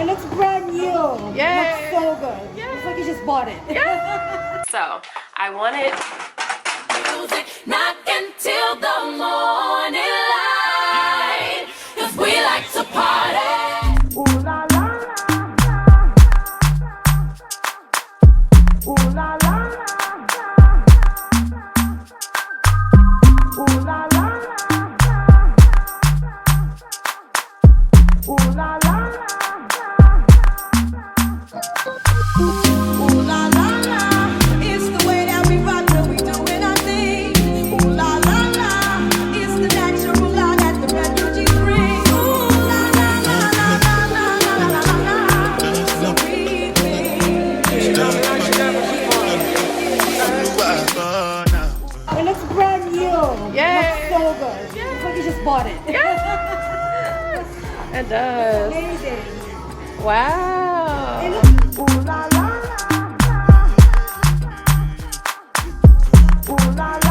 It looks brand new. Yeah. It looks so good. Yeah. It's like you just bought it. Yeah. So I wanted Music knock until the morning light, 'cause we like to party. Ooh la la la. Ooh la la la. Ooh la la la. Ooh la la la. Ooh la la la. It's the way that we rock when we doing our thing. Ooh la la la. It's the natural law that the refugees bring. Ooh la la la la la la la la la. So we think. It looks brand new. Yeah. It looks so good. Yeah. It's like you just bought it. Yeah. It does. Amazing. Wow. It looks Ooh la la la. Ooh la la la.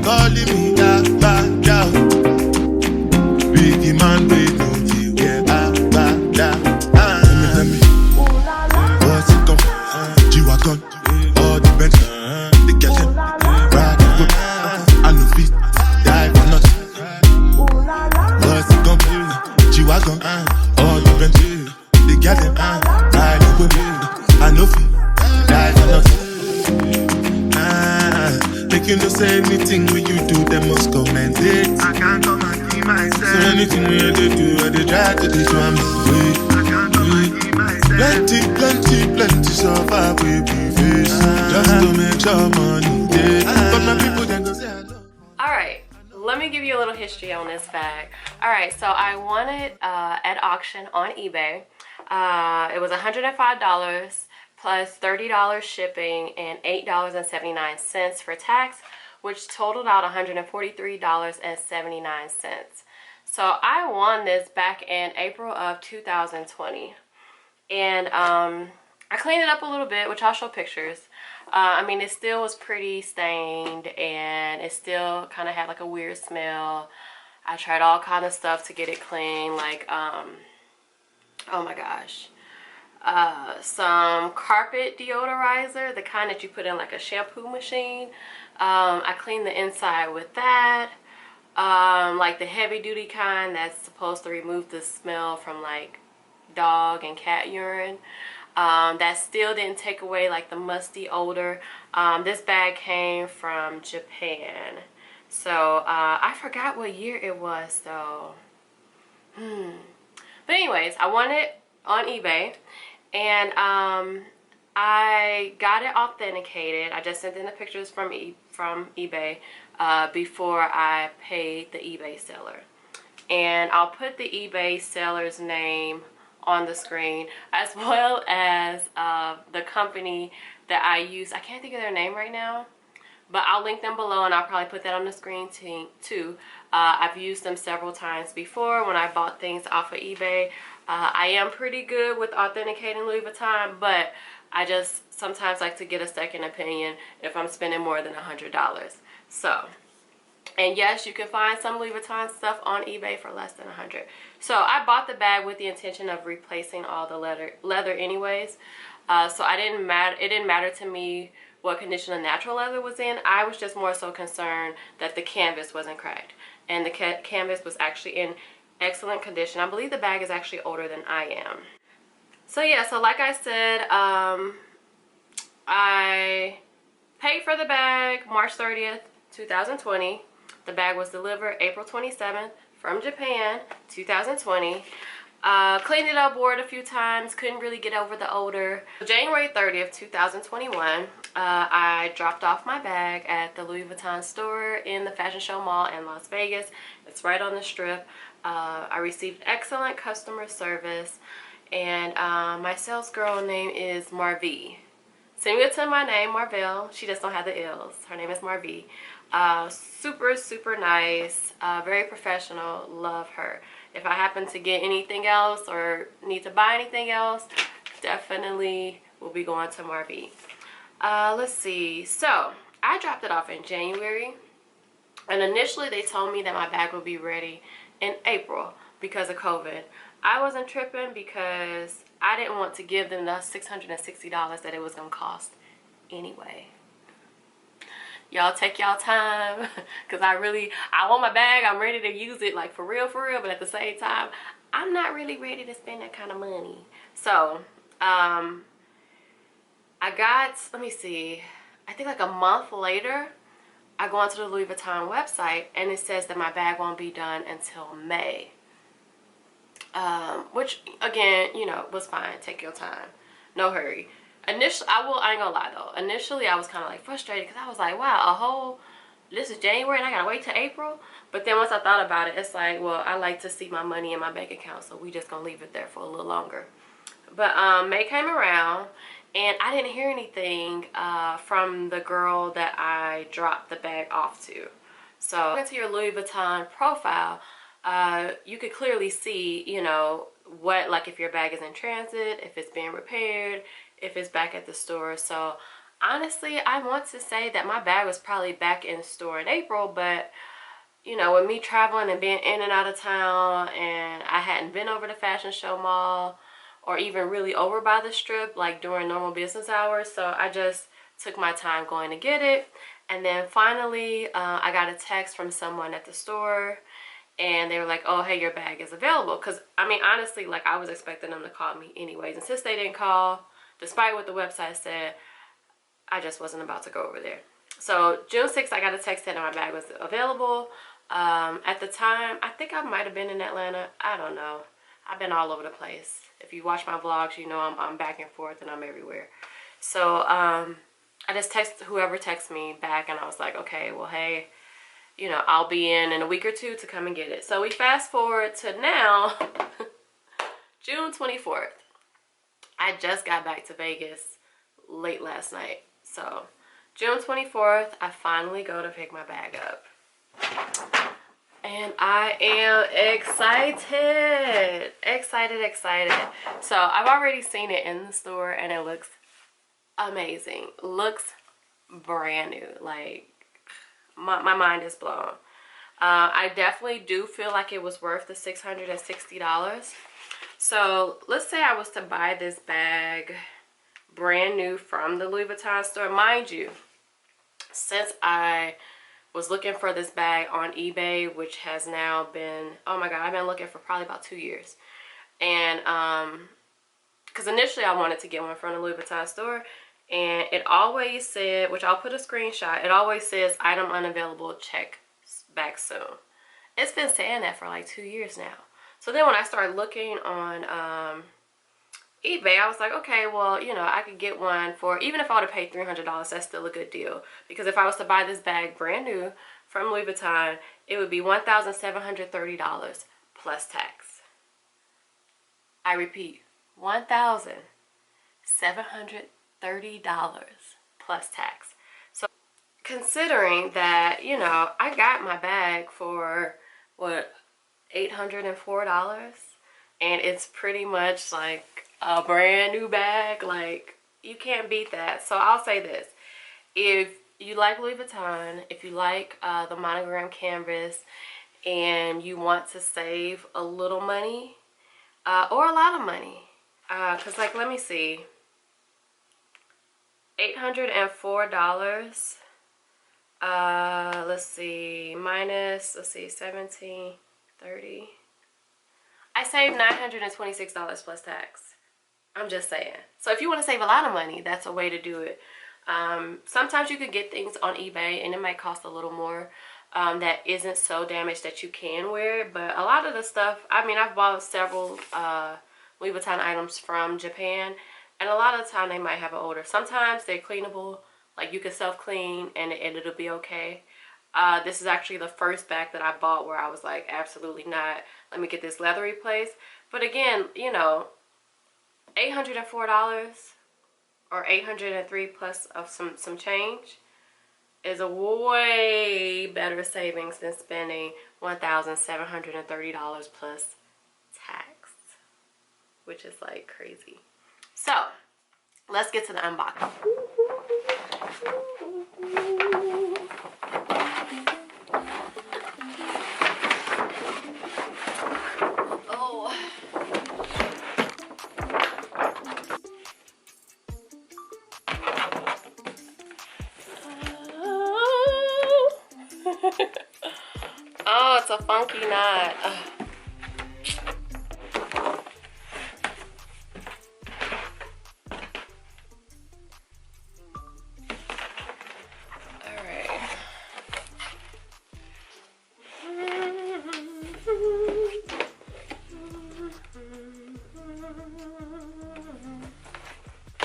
Calling me da ba da. Biggie man, we know you get ba da. Tell me, what's it come? G-Wagon, all the bench, the girl them, ride and whip. I know feet, dive or not. What's it come? G-Wagon, all the bench, the girl them, ride and whip. I know feet, dive or not. Make you know say anything when you do, they must comment it. I can't come and see myself. So anything we do, I they try to destroy me. I can't come and see myself. Plenty, so far we be face. Just to make sure money, yeah. But my people then go say hello. Alright, let me give you a little history on this bag. Alright, so I won it at auction on eBay. It was $105 plus $30 shipping and $8.79 for tax, which totaled out $143.79. So I won this back in April of 2020. And I cleaned it up a little bit, which I'll show pictures. I mean, it still was pretty stained and it still kind of had like a weird smell. I tried all kind of stuff to get it clean, like oh my gosh, some carpet deodorizer, the kind that you put in like a shampoo machine. I cleaned the inside with that, like the heavy duty kind that's supposed to remove the smell from like dog and cat urine. That still didn't take away like the musty odor. This bag came from Japan, so I forgot what year it was though. But anyways, I won it on eBay, and I got it authenticated. I just sent in the pictures from eBay before I paid the eBay seller, and I'll put the eBay seller's name on the screen, as well as the company that I use. I can't think of their name right now, but I'll link them below, and I'll probably put that on the screen too. I've used them several times before when I bought things off of eBay. I am pretty good with authenticating Louis Vuitton, but I just sometimes like to get a second opinion if I'm spending more than $100. So, and yes, you can find some Louis Vuitton stuff on eBay for less than $100. So I bought the bag with the intention of replacing all the leather anyways. So it didn't matter to me what condition the natural leather was in. I was just more so concerned that the canvas wasn't cracked, and the canvas was actually in excellent condition. I believe the bag is actually older than I am. So yeah, so like I said, I paid for the bag March 30th, 2020. The bag was delivered April 27th from Japan, 2020. Cleaned it up, wore it a few times, couldn't really get over the odor. January 30th, 2021, I dropped off my bag at the Louis Vuitton store in the Fashion Show Mall in Las Vegas. It's right on the Strip. I received excellent customer service, and my sales girl name is Marvi. Similar to my name, Marvell. She just don't have the L's. Her name is Marvi. Super nice, very professional. Love her. If I happen to get anything else or need to buy anything else, definitely will be going to Marby. Let's see. So I dropped it off in January, and initially they told me that my bag would be ready in April because of COVID. I wasn't tripping because I didn't want to give them the $660 that it was gonna cost anyway. Y'all take y'all time, because I want my bag. I'm ready to use it, like for real, but at the same time, I'm not really ready to spend that kind of money. So I got, let me see, I think like a month later, I go onto the Louis Vuitton website and it says that my bag won't be done until May. Which again, you know, was fine. Take your time, no hurry. Initially, I ain't gonna lie though, initially I was kind of like frustrated because I was like, wow, this is January and I gotta wait till April. But then once I thought about it, it's like, well, I like to see my money in my bank account, so we just gonna leave it there for a little longer. But May came around and I didn't hear anything from the girl that I dropped the bag off to. So into your Louis Vuitton profile, you could clearly see, you know, what, like if your bag is in transit, if it's being repaired, if it's back at the store. So honestly, I want to say that my bag was probably back in store in April, but you know, with me traveling and being in and out of town, and I hadn't been over to Fashion Show Mall or even really over by the Strip like during normal business hours. So I just took my time going to get it. And then finally I got a text from someone at the store and they were like, oh, hey, your bag is available. Because I mean, honestly, like I was expecting them to call me anyways, and since they didn't call, despite what the website said, I just wasn't about to go over there. So June 6th, I got a text saying my bag was available. At the time, I think I might have been in Atlanta. I don't know. I've been all over the place. If you watch my vlogs, you know I'm back and forth and I'm everywhere. So I just texted whoever texted me back, and I was like, okay, well, hey, you know, I'll be in a week or two to come and get it. So we fast forward to now, June 24th. I just got back to Vegas late last night. So June 24th, I finally go to pick my bag up. And I am excited. Excited. So I've already seen it in the store and it looks amazing. Looks brand new. Like my mind is blown. I definitely do feel like it was worth the $660. So let's say I was to buy this bag brand new from the Louis Vuitton store. Mind you, since I was looking for this bag on eBay, which has now been, oh my god, I've been looking for probably about 2 years. And because initially I wanted to get one from the Louis Vuitton store, and it always said, which I'll put a screenshot, it always says item unavailable, check back soon. It's been saying that for like 2 years now. So then when I started looking on eBay, I was like, okay, well, you know, I could get one for, even if I would have paid $300, that's still a good deal. Because if I was to buy this bag brand new from Louis Vuitton, it would be $1,730 plus tax. I repeat, $1,730 plus tax. So considering that, you know, I got my bag for, what, $804, and it's pretty much like a brand new bag. Like, you can't beat that. So I'll say this: if you like Louis Vuitton, if you like the Monogram canvas, and you want to save a little money or a lot of money, because like, let me see, $804, let's see, minus, let's see, 17, 30, I saved $926 plus tax. I'm just saying. So if you want to save a lot of money, that's a way to do it. Sometimes you could get things on eBay and it might cost a little more, that isn't so damaged that you can wear it. But a lot of the stuff, I mean, I've bought several Louis Vuitton items from Japan, and a lot of the time they might have an odor. Sometimes they're cleanable, like you can self-clean and it'll be okay. This is actually the first bag that I bought where I was like, absolutely not, let me get this leather replaced. But again, you know, $804 or $803 plus of some change is a way better savings than spending $1,730 plus tax, which is like crazy. So let's get to the unboxing. Oh. Oh, it's a funky knot.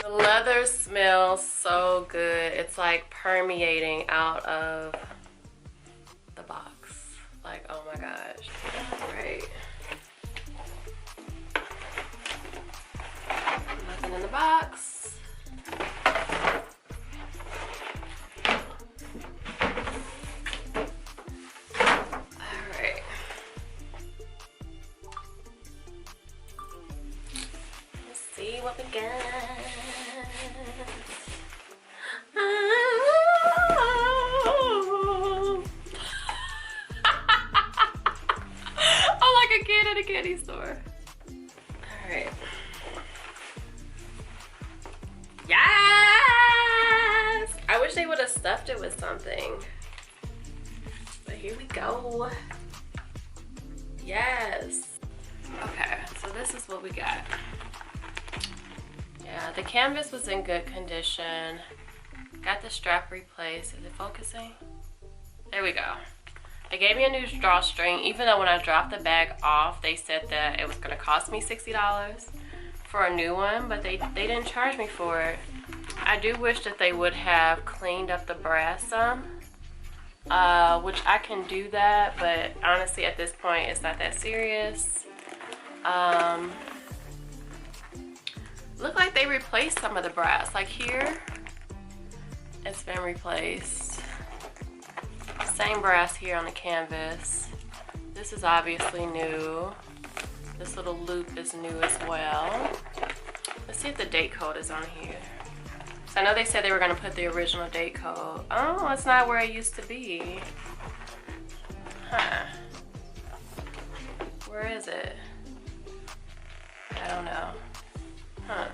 The leather smells so good. It's like permeating out of the box. Like, oh my gosh. All right. Nothing in the box. All right. Let's see what we got. At a candy store. All right. Yes! I wish they would have stuffed it with something. But here we go. Yes. Okay, so this is what we got. Yeah, the canvas was in good condition. Got the strap replaced. Is it focusing? There we go. They gave me a new drawstring, even though when I dropped the bag off, they said that it was gonna cost me $60 for a new one, but they didn't charge me for it. I do wish that they would have cleaned up the brass some, which I can do that, but honestly at this point, it's not that serious. Look like they replaced some of the brass, like here, it's been replaced. Same brass here on the canvas. This is obviously new. This little loop is new as well. Let's see if the date code is on here. So I know they said they were gonna put the original date code. Oh, it's not where it used to be. Huh. Where is it? I don't know. Huh.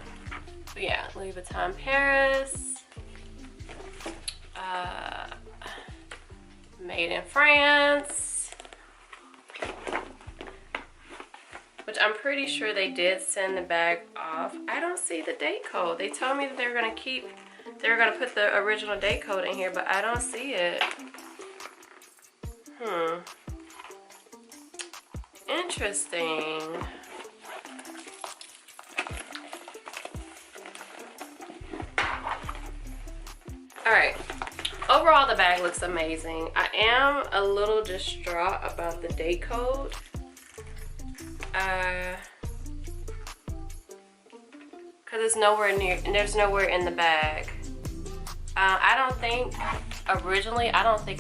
But yeah, Louis Vuitton Paris. Made in France, which I'm pretty sure they did send the bag off. I don't see the date code. They told me that they were gonna put the original date code in here, but I don't see it. Interesting. All right. Overall, the bag looks amazing. I am a little distraught about the date code. Cause there's nowhere in the bag. I don't think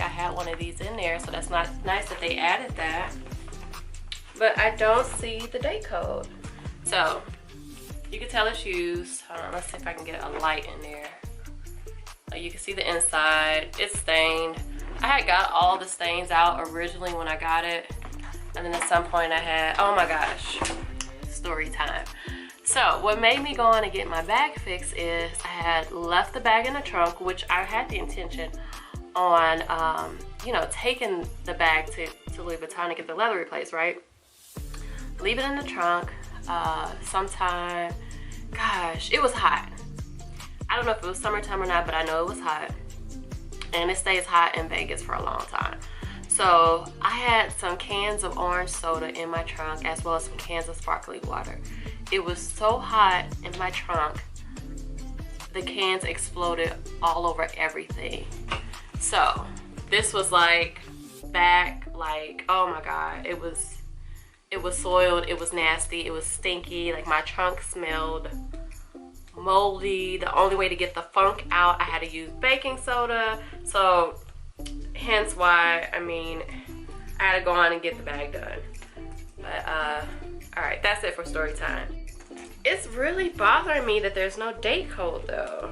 I had one of these in there, so that's not nice that they added that. But I don't see the date code. So you can tell it's used. Hold on, let's see if I can get a light in there. You can see the inside, it's stained. I had got all the stains out originally when I got it. And then at some point I had, oh my gosh, story time. So what made me go on and get my bag fixed is I had left the bag in the trunk, which I had the intention on, you know, taking the bag to Louis Vuitton to get the leather replaced, right? Leave it in the trunk sometime, gosh, it was hot. I don't know if it was summertime or not, but I know it was hot. And it stays hot in Vegas for a long time. So I had some cans of orange soda in my trunk as well as some cans of sparkling water. It was so hot in my trunk, the cans exploded all over everything. So this was like back, like, oh my God, it was soiled, it was nasty, it was stinky, like my trunk smelled moldy. The only way to get the funk out, I had to use baking soda. So hence why, I mean, I had to go on and get the bag done. But all right, that's it for story time. It's really bothering me that there's no date code though.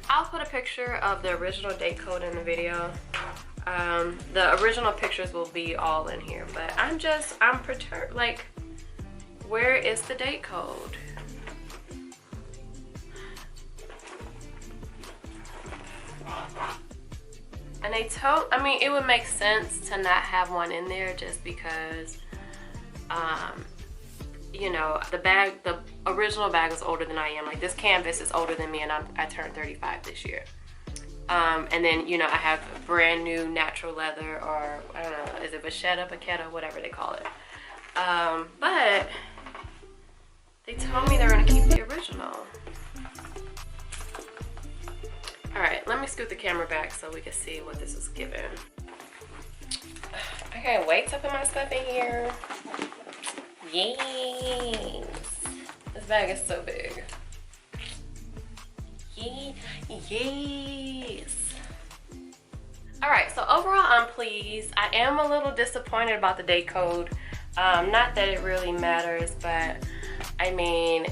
I'll put a picture of the original date code in the video. The original pictures will be all in here, but I'm perturbed. Like, where is the date code? And they told, I mean, it would make sense to not have one in there just because, you know, the original bag was older than I am. Like, this canvas is older than me, and I turned 35 this year. And then, you know, I have brand new natural leather, or I don't know, is it vachetta, whatever they call it. But they told me they're gonna keep the original. All right, let me scoot the camera back so we can see what this is giving. I can't wait to put my stuff in here. Yes. This bag is so big. Yes. All right, so overall I'm pleased. I am a little disappointed about the date code. Not that it really matters, but I mean,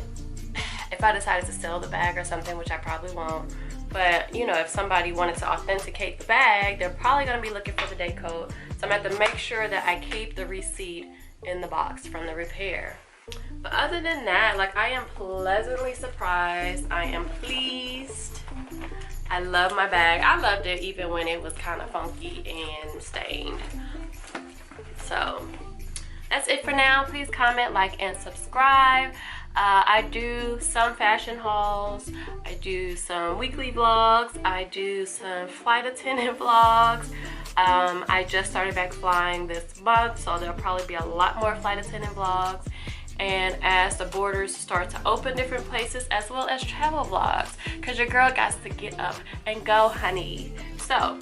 if I decided to sell the bag or something, which I probably won't, but you know, if somebody wanted to authenticate the bag, they're probably gonna be looking for the date code. So I'm gonna have to make sure that I keep the receipt in the box from the repair. But other than that, like, I am pleasantly surprised. I am pleased. I love my bag. I loved it even when it was kind of funky and stained. So that's it for now. Please comment, like, and subscribe. I do some fashion hauls. I do some weekly vlogs. I do some flight attendant vlogs. I just started back flying this month, so there'll probably be a lot more flight attendant vlogs. And as the borders start to open different places, as well as travel vlogs, because your girl got to get up and go, honey. So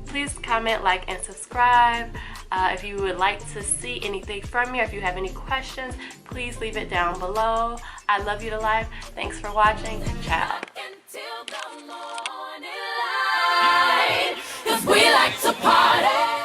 please comment, like, and subscribe. If you would like to see anything from me, or if you have any questions, please leave it down below. I love you to life. Thanks for watching. Ciao. Until the morning light, 'cause we like to party.